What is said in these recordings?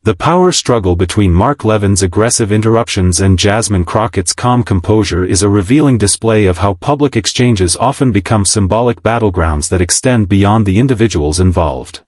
The power struggle between Mark Levin's aggressive interruptions and Jasmine Crockett's calm composure is a revealing display of how public exchanges often become symbolic battlegrounds that extend beyond the individuals involved.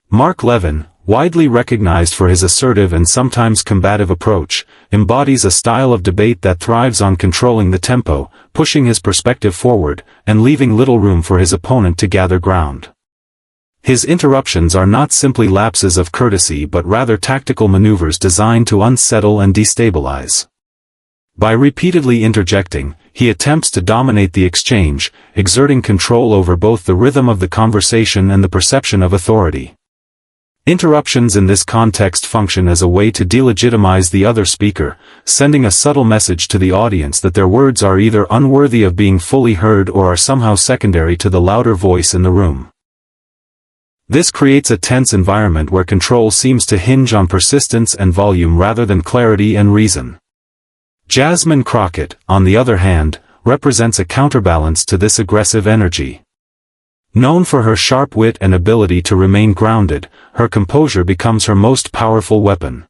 Mark Levin, widely recognized for his assertive and sometimes combative approach, embodies a style of debate that thrives on controlling the tempo, pushing his perspective forward, and leaving little room for his opponent to gather ground. His interruptions are not simply lapses of courtesy but rather tactical maneuvers designed to unsettle and destabilize. By repeatedly interjecting, he attempts to dominate the exchange, exerting control over both the rhythm of the conversation and the perception of authority. Interruptions in this context function as a way to delegitimize the other speaker, sending a subtle message to the audience that their words are either unworthy of being fully heard or are somehow secondary to the louder voice in the room. This creates a tense environment where control seems to hinge on persistence and volume rather than clarity and reason. Jasmine Crockett, on the other hand, represents a counterbalance to this aggressive energy. Known for her sharp wit and ability to remain grounded, her composure becomes her most powerful weapon.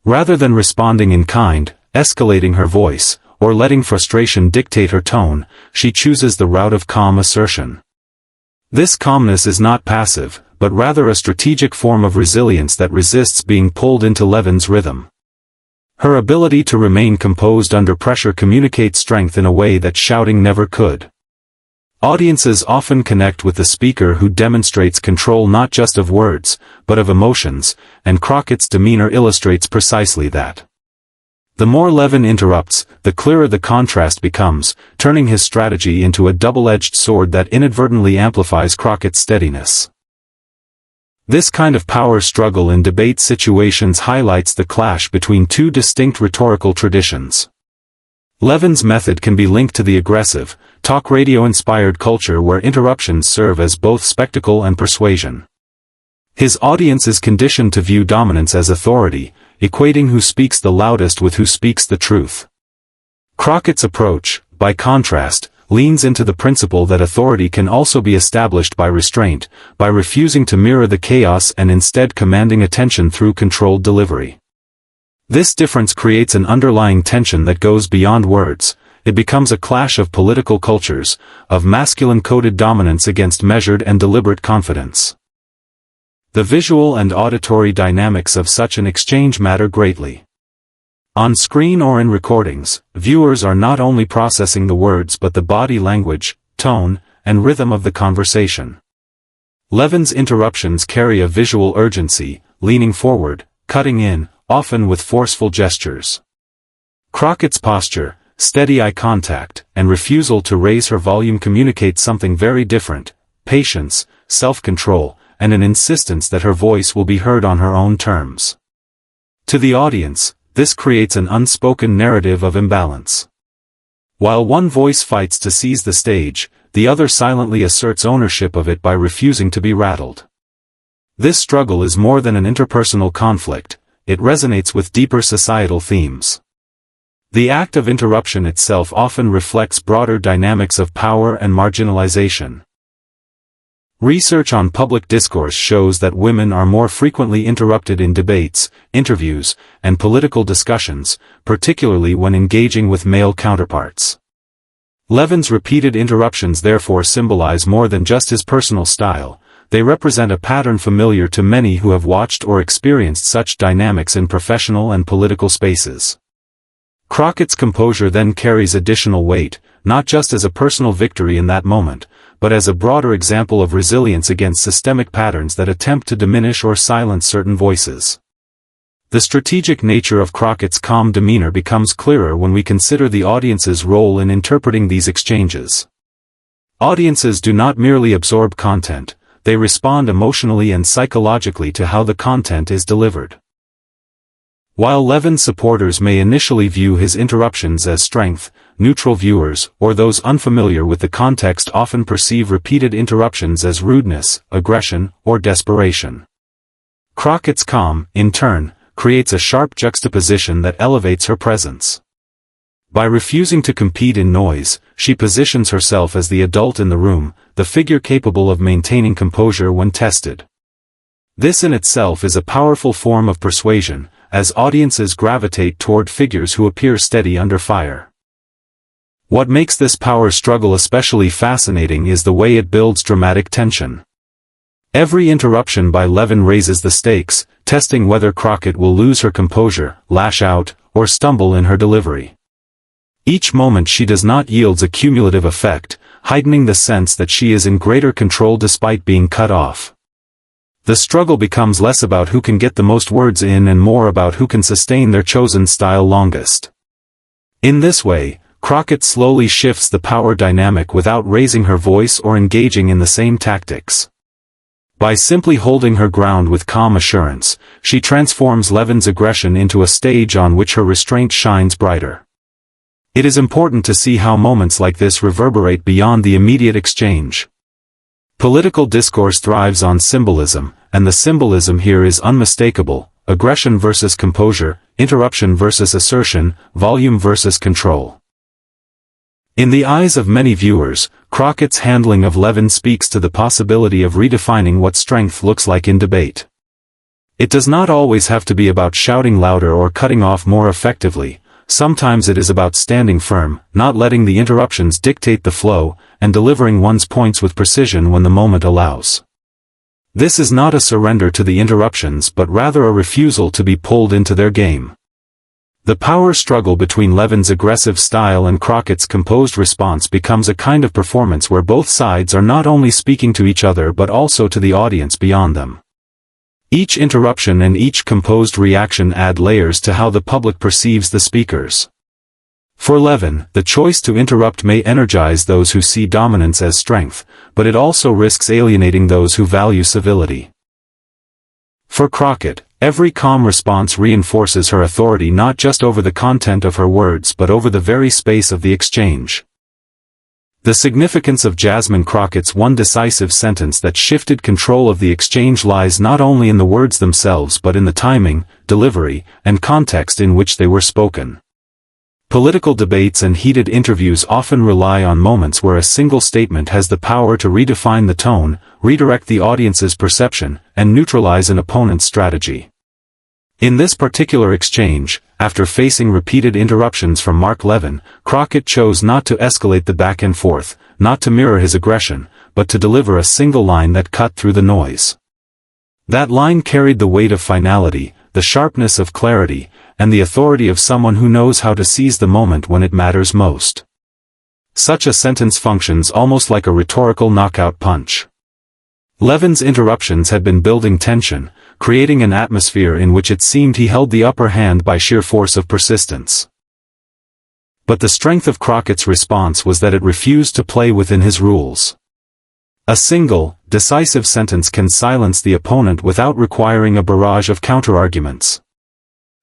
Rather than responding in kind, escalating her voice, or letting frustration dictate her tone, she chooses the route of calm assertion. This calmness is not passive, but rather a strategic form of resilience that resists being pulled into Levin's rhythm. Her ability to remain composed under pressure communicates strength in a way that shouting never could. Audiences often connect with the speaker who demonstrates control not just of words, but of emotions, and Crockett's demeanor illustrates precisely that. The more Levin interrupts, the clearer the contrast becomes, turning his strategy into a double-edged sword that inadvertently amplifies Crockett's steadiness. This kind of power struggle in debate situations highlights the clash between two distinct rhetorical traditions. Levin's method can be linked to the aggressive, talk radio-inspired culture where interruptions serve as both spectacle and persuasion. His audience is conditioned to view dominance as authority, equating who speaks the loudest with who speaks the truth. Crockett's approach, by contrast, leans into the principle that authority can also be established by restraint, by refusing to mirror the chaos and instead commanding attention through controlled delivery. This difference creates an underlying tension that goes beyond words. It becomes a clash of political cultures, of masculine-coded dominance against measured and deliberate confidence. The visual and auditory dynamics of such an exchange matter greatly. On screen or in recordings, viewers are not only processing the words but the body language, tone, and rhythm of the conversation. Levin's interruptions carry a visual urgency, leaning forward, cutting in, often with forceful gestures. Crockett's posture, steady eye contact, and refusal to raise her volume communicate something very different: patience, self-control, and an insistence that her voice will be heard on her own terms. To the audience, this creates an unspoken narrative of imbalance. While one voice fights to seize the stage, the other silently asserts ownership of it by refusing to be rattled. This struggle is more than an interpersonal conflict, it resonates with deeper societal themes. The act of interruption itself often reflects broader dynamics of power and marginalization. Research on public discourse shows that women are more frequently interrupted in debates, interviews, and political discussions, particularly when engaging with male counterparts. Levin's repeated interruptions therefore symbolize more than just his personal style. They represent a pattern familiar to many who have watched or experienced such dynamics in professional and political spaces. Crockett's composure then carries additional weight, not just as a personal victory in that moment, but as a broader example of resilience against systemic patterns that attempt to diminish or silence certain voices. The strategic nature of Crockett's calm demeanor becomes clearer when we consider the audience's role in interpreting these exchanges. Audiences do not merely absorb content, they respond emotionally and psychologically to how the content is delivered. While Levin's supporters may initially view his interruptions as strength, neutral viewers, or those unfamiliar with the context often perceive repeated interruptions as rudeness, aggression, or desperation. Crockett's calm, in turn, creates a sharp juxtaposition that elevates her presence. By refusing to compete in noise, she positions herself as the adult in the room, the figure capable of maintaining composure when tested. This in itself is a powerful form of persuasion, as audiences gravitate toward figures who appear steady under fire. What makes this power struggle especially fascinating is the way it builds dramatic tension. Every interruption by Levin raises the stakes, testing whether Crockett will lose her composure, lash out, or stumble in her delivery. Each moment she does not yields a cumulative effect, heightening the sense that she is in greater control despite being cut off. The struggle becomes less about who can get the most words in and more about who can sustain their chosen style longest. In this way, Crockett slowly shifts the power dynamic without raising her voice or engaging in the same tactics. By simply holding her ground with calm assurance, she transforms Levin's aggression into a stage on which her restraint shines brighter. It is important to see how moments like this reverberate beyond the immediate exchange. Political discourse thrives on symbolism, and the symbolism here is unmistakable: aggression versus composure, interruption versus assertion, volume versus control. In the eyes of many viewers, Crockett's handling of Levin speaks to the possibility of redefining what strength looks like in debate. It does not always have to be about shouting louder or cutting off more effectively. Sometimes it is about standing firm, not letting the interruptions dictate the flow, and delivering one's points with precision when the moment allows. This is not a surrender to the interruptions but rather a refusal to be pulled into their game. The power struggle between Levin's aggressive style and Crockett's composed response becomes a kind of performance where both sides are not only speaking to each other but also to the audience beyond them. Each interruption and each composed reaction add layers to how the public perceives the speakers. For Levin, the choice to interrupt may energize those who see dominance as strength, but it also risks alienating those who value civility. For Crockett, every calm response reinforces her authority not just over the content of her words but over the very space of the exchange. The significance of Jasmine Crockett's one decisive sentence that shifted control of the exchange lies not only in the words themselves but in the timing, delivery, and context in which they were spoken. Political debates and heated interviews often rely on moments where a single statement has the power to redefine the tone, redirect the audience's perception, and neutralize an opponent's strategy. In this particular exchange, after facing repeated interruptions from Mark Levin, Crockett chose not to escalate the back and forth, not to mirror his aggression, but to deliver a single line that cut through the noise. That line carried the weight of finality, the sharpness of clarity, and the authority of someone who knows how to seize the moment when it matters most. Such a sentence functions almost like a rhetorical knockout punch. Levin's interruptions had been building tension, creating an atmosphere in which it seemed he held the upper hand by sheer force of persistence. But the strength of Crockett's response was that it refused to play within his rules. A single, decisive sentence can silence the opponent without requiring a barrage of counterarguments.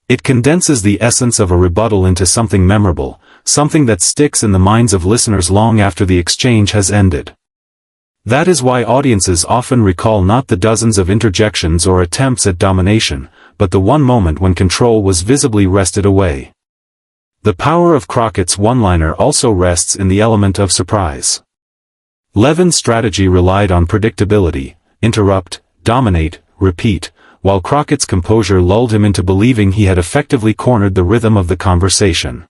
It condenses the essence of a rebuttal into something memorable, something that sticks in the minds of listeners long after the exchange has ended. That is why audiences often recall not the dozens of interjections or attempts at domination, but the one moment when control was visibly wrested away. The power of Crockett's one-liner also rests in the element of surprise. Levin's strategy relied on predictability: interrupt, dominate, repeat, while Crockett's composure lulled him into believing he had effectively cornered the rhythm of the conversation.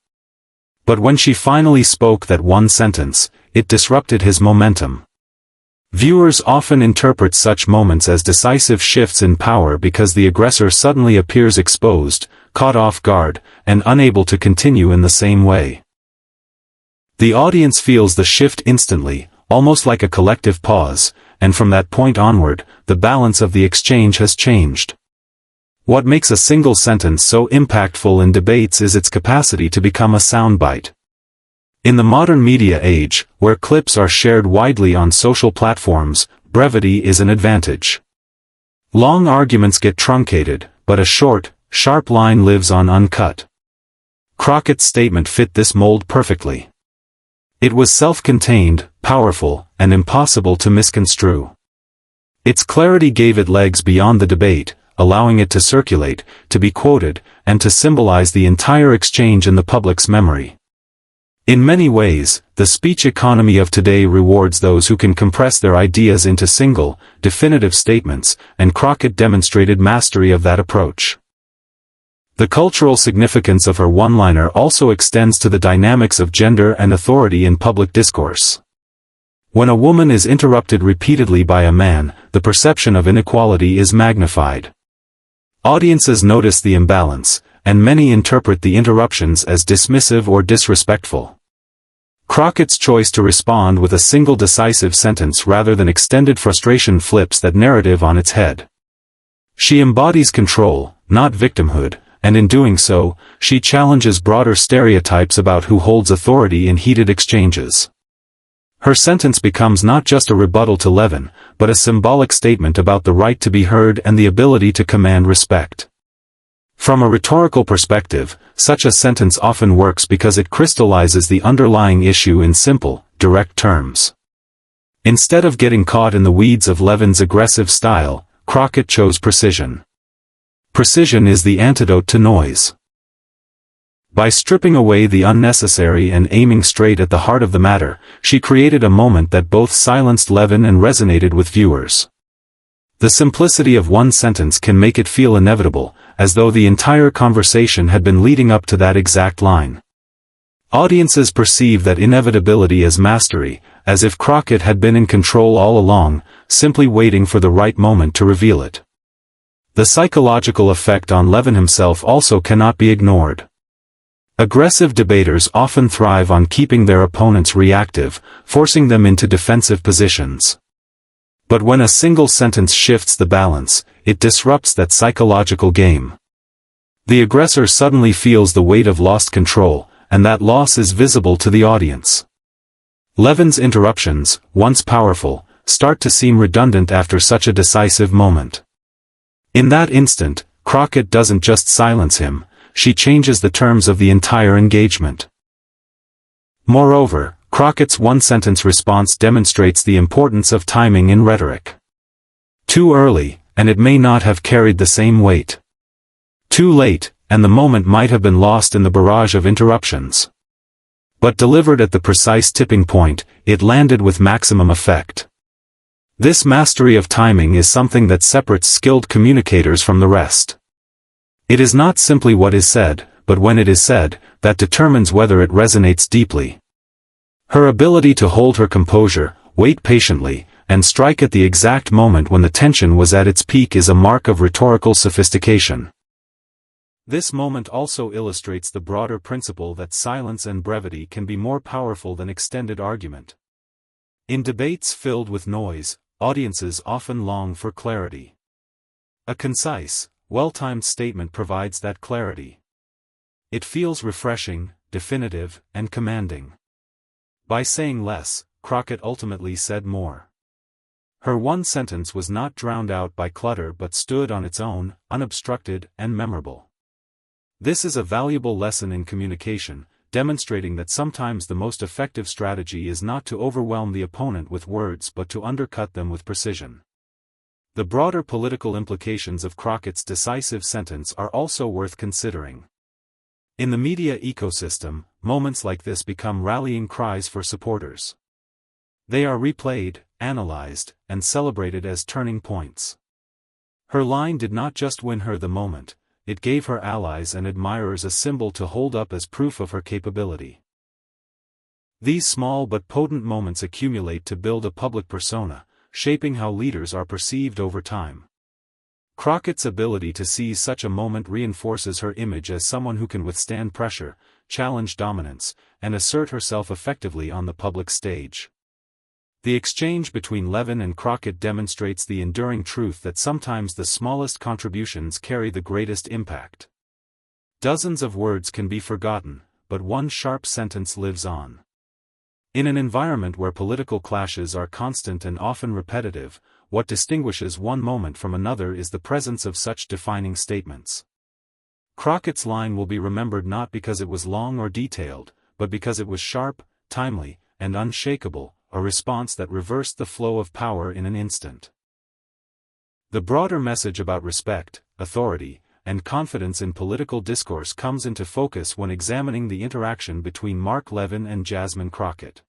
But when she finally spoke that one sentence, it disrupted his momentum. Viewers often interpret such moments as decisive shifts in power because the aggressor suddenly appears exposed, caught off guard, and unable to continue in the same way. The audience feels the shift instantly, almost like a collective pause, and from that point onward, the balance of the exchange has changed. What makes a single sentence so impactful in debates is its capacity to become a soundbite. In the modern media age, where clips are shared widely on social platforms, brevity is an advantage. Long arguments get truncated, but a short, sharp line lives on uncut. Crockett's statement fit this mold perfectly. It was self-contained, powerful, and impossible to misconstrue. Its clarity gave it legs beyond the debate, allowing it to circulate, to be quoted, and to symbolize the entire exchange in the public's memory. In many ways, the speech economy of today rewards those who can compress their ideas into single, definitive statements, and Crockett demonstrated mastery of that approach. The cultural significance of her one-liner also extends to the dynamics of gender and authority in public discourse. When a woman is interrupted repeatedly by a man, the perception of inequality is magnified. Audiences notice the imbalance, and many interpret the interruptions as dismissive or disrespectful. Crockett's choice to respond with a single decisive sentence rather than extended frustration flips that narrative on its head. She embodies control, not victimhood, and in doing so, she challenges broader stereotypes about who holds authority in heated exchanges. Her sentence becomes not just a rebuttal to Levin, but a symbolic statement about the right to be heard and the ability to command respect. From a rhetorical perspective, such a sentence often works because it crystallizes the underlying issue in simple, direct terms. Instead of getting caught in the weeds of Levin's aggressive style, Crockett chose precision. Precision is the antidote to noise. By stripping away the unnecessary and aiming straight at the heart of the matter, she created a moment that both silenced Levin and resonated with viewers. The simplicity of one sentence can make it feel inevitable, as though the entire conversation had been leading up to that exact line. Audiences perceive that inevitability as mastery, as if Crockett had been in control all along, simply waiting for the right moment to reveal it. The psychological effect on Levin himself also cannot be ignored. Aggressive debaters often thrive on keeping their opponents reactive, forcing them into defensive positions. But when a single sentence shifts the balance, it disrupts that psychological game. The aggressor suddenly feels the weight of lost control, and that loss is visible to the audience. Levin's interruptions, once powerful, start to seem redundant after such a decisive moment. In that instant, Crockett doesn't just silence him, she changes the terms of the entire engagement. Moreover, Crockett's one-sentence response demonstrates the importance of timing in rhetoric. Too early, and it may not have carried the same weight. Too late, and the moment might have been lost in the barrage of interruptions. But delivered at the precise tipping point, it landed with maximum effect. This mastery of timing is something that separates skilled communicators from the rest. It is not simply what is said, but when it is said, that determines whether it resonates deeply. Her ability to hold her composure, wait patiently, and strike at the exact moment when the tension was at its peak is a mark of rhetorical sophistication. This moment also illustrates the broader principle that silence and brevity can be more powerful than extended argument. In debates filled with noise, audiences often long for clarity. A concise, well-timed statement provides that clarity. It feels refreshing, definitive, and commanding. By saying less, Crockett ultimately said more. Her one sentence was not drowned out by clutter but stood on its own, unobstructed and memorable. This is a valuable lesson in communication, demonstrating that sometimes the most effective strategy is not to overwhelm the opponent with words but to undercut them with precision. The broader political implications of Crockett's decisive sentence are also worth considering. In the media ecosystem, moments like this become rallying cries for supporters. They are replayed, analyzed, and celebrated as turning points. Her line did not just win her the moment, it gave her allies and admirers a symbol to hold up as proof of her capability. These small but potent moments accumulate to build a public persona, shaping how leaders are perceived over time. Crockett's ability to seize such a moment reinforces her image as someone who can withstand pressure, challenge dominance, and assert herself effectively on the public stage. The exchange between Levin and Crockett demonstrates the enduring truth that sometimes the smallest contributions carry the greatest impact. Dozens of words can be forgotten, but one sharp sentence lives on. In an environment where political clashes are constant and often repetitive, what distinguishes one moment from another is the presence of such defining statements. Crockett's line will be remembered not because it was long or detailed, but because it was sharp, timely, and unshakable, a response that reversed the flow of power in an instant. The broader message about respect, authority, and confidence in political discourse comes into focus when examining the interaction between Mark Levin and Jasmine Crockett.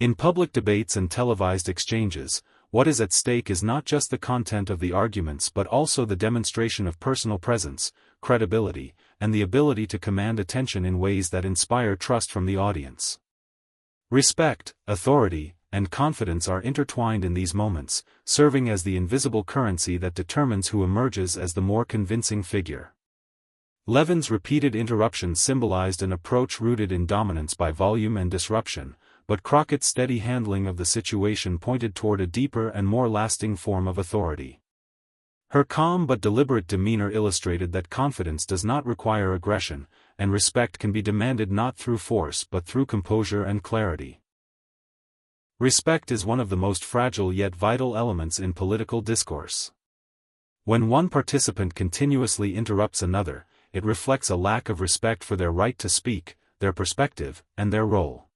In public debates and televised exchanges, what is at stake is not just the content of the arguments but also the demonstration of personal presence, credibility, and the ability to command attention in ways that inspire trust from the audience. Respect, authority, and confidence are intertwined in these moments, serving as the invisible currency that determines who emerges as the more convincing figure. Levin's repeated interruptions symbolized an approach rooted in dominance by volume and disruption, but Crockett's steady handling of the situation pointed toward a deeper and more lasting form of authority. Her calm but deliberate demeanor illustrated that confidence does not require aggression, and respect can be demanded not through force but through composure and clarity. Respect is one of the most fragile yet vital elements in political discourse. When one participant continuously interrupts another, it reflects a lack of respect for their right to speak, their perspective, and their role.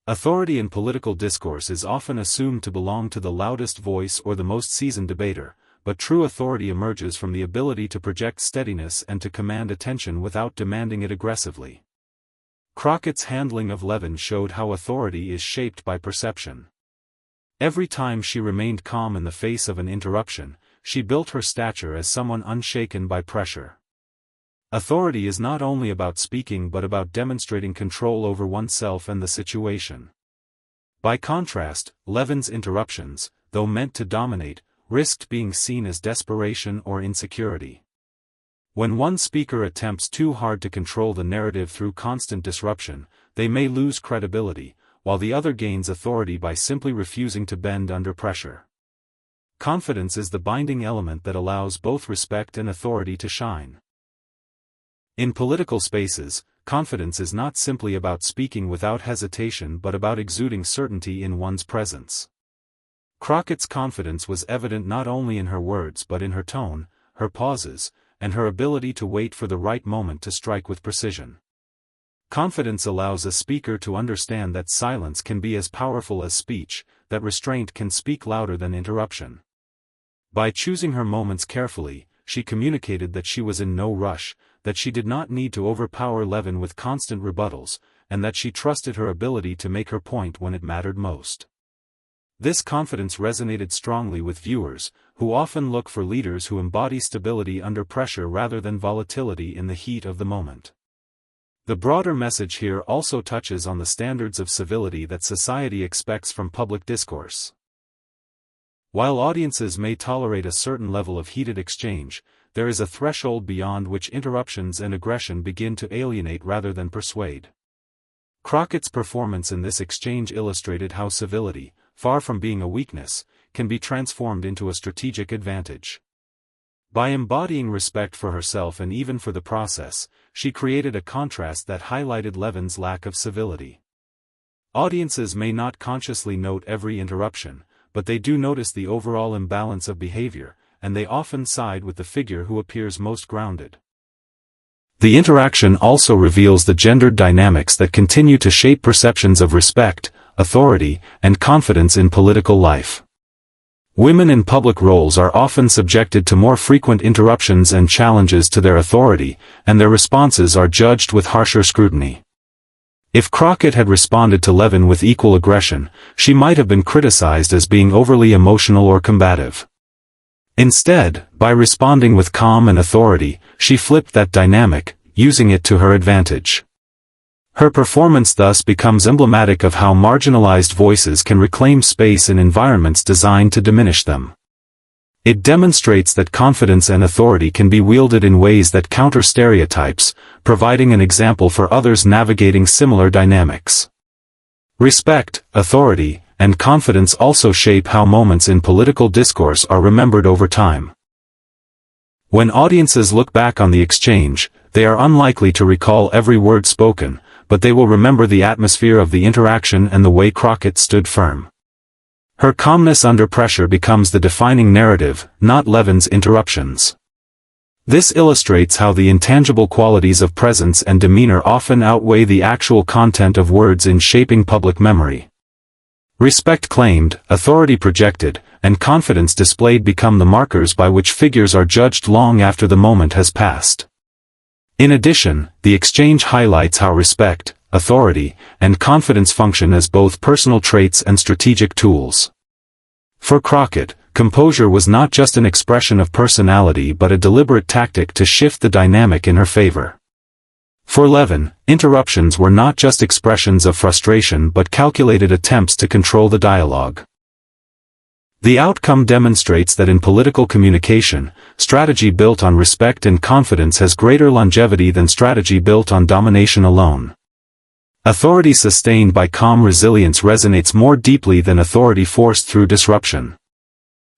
Authority in political discourse is often assumed to belong to the loudest voice or the most seasoned debater, but true authority emerges from the ability to project steadiness and to command attention without demanding it aggressively. Crockett's handling of Levin showed how authority is shaped by perception. Every time she remained calm in the face of an interruption, she built her stature as someone unshaken by pressure. Authority is not only about speaking but about demonstrating control over oneself and the situation. By contrast, Levin's interruptions, though meant to dominate, risked being seen as desperation or insecurity. When one speaker attempts too hard to control the narrative through constant disruption, they may lose credibility, while the other gains authority by simply refusing to bend under pressure. Confidence is the binding element that allows both respect and authority to shine. In political spaces, confidence is not simply about speaking without hesitation but about exuding certainty in one's presence. Crockett's confidence was evident not only in her words but in her tone, her pauses, and her ability to wait for the right moment to strike with precision. Confidence allows a speaker to understand that silence can be as powerful as speech, that restraint can speak louder than interruption. By choosing her moments carefully, she communicated that she was in no rush, that she did not need to overpower Levin with constant rebuttals, and that she trusted her ability to make her point when it mattered most. This confidence resonated strongly with viewers, who often look for leaders who embody stability under pressure rather than volatility in the heat of the moment. The broader message here also touches on the standards of civility that society expects from public discourse. While audiences may tolerate a certain level of heated exchange, there is a threshold beyond which interruptions and aggression begin to alienate rather than persuade. Crockett's performance in this exchange illustrated how civility, far from being a weakness, can be transformed into a strategic advantage. By embodying respect for herself and even for the process, she created a contrast that highlighted Levin's lack of civility. Audiences may not consciously note every interruption, but they do notice the overall imbalance of behavior, and they often side with the figure who appears most grounded. The interaction also reveals the gendered dynamics that continue to shape perceptions of respect, authority, and confidence in political life. Women in public roles are often subjected to more frequent interruptions and challenges to their authority, and their responses are judged with harsher scrutiny. If Crockett had responded to Levin with equal aggression, she might have been criticized as being overly emotional or combative. Instead, by responding with calm and authority, she flipped that dynamic, using it to her advantage. Her performance thus becomes emblematic of how marginalized voices can reclaim space in environments designed to diminish them. It demonstrates that confidence and authority can be wielded in ways that counter stereotypes, providing an example for others navigating similar dynamics. Respect, authority, and confidence also shape how moments in political discourse are remembered over time. When audiences look back on the exchange, they are unlikely to recall every word spoken, but they will remember the atmosphere of the interaction and the way Crockett stood firm. Her calmness under pressure becomes the defining narrative, not Levin's interruptions. This illustrates how the intangible qualities of presence and demeanor often outweigh the actual content of words in shaping public memory. Respect claimed, authority projected, and confidence displayed become the markers by which figures are judged long after the moment has passed. In addition, the exchange highlights how respect, authority, and confidence function as both personal traits and strategic tools. For Crockett, composure was not just an expression of personality but a deliberate tactic to shift the dynamic in her favor. For Levin, interruptions were not just expressions of frustration but calculated attempts to control the dialogue. The outcome demonstrates that in political communication, strategy built on respect and confidence has greater longevity than strategy built on domination alone. Authority sustained by calm resilience resonates more deeply than authority forced through disruption.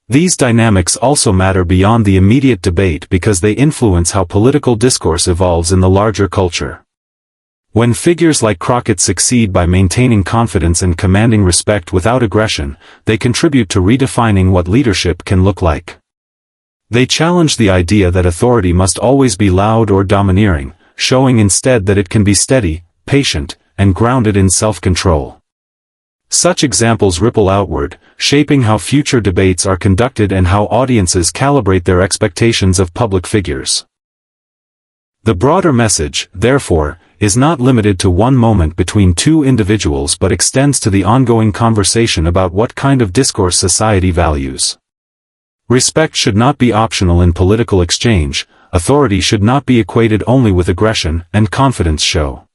These dynamics also matter beyond the immediate debate because they influence how political discourse evolves in the larger culture. When figures like Crockett succeed by maintaining confidence and commanding respect without aggression, they contribute to redefining what leadership can look like. They challenge the idea that authority must always be loud or domineering, showing instead that it can be steady, patient, and grounded in self-control. Such examples ripple outward, shaping how future debates are conducted and how audiences calibrate their expectations of public figures. The broader message, therefore, is not limited to one moment between two individuals but extends to the ongoing conversation about what kind of discourse society values. Respect should not be optional in political exchange, authority should not be equated only with aggression, and confidence show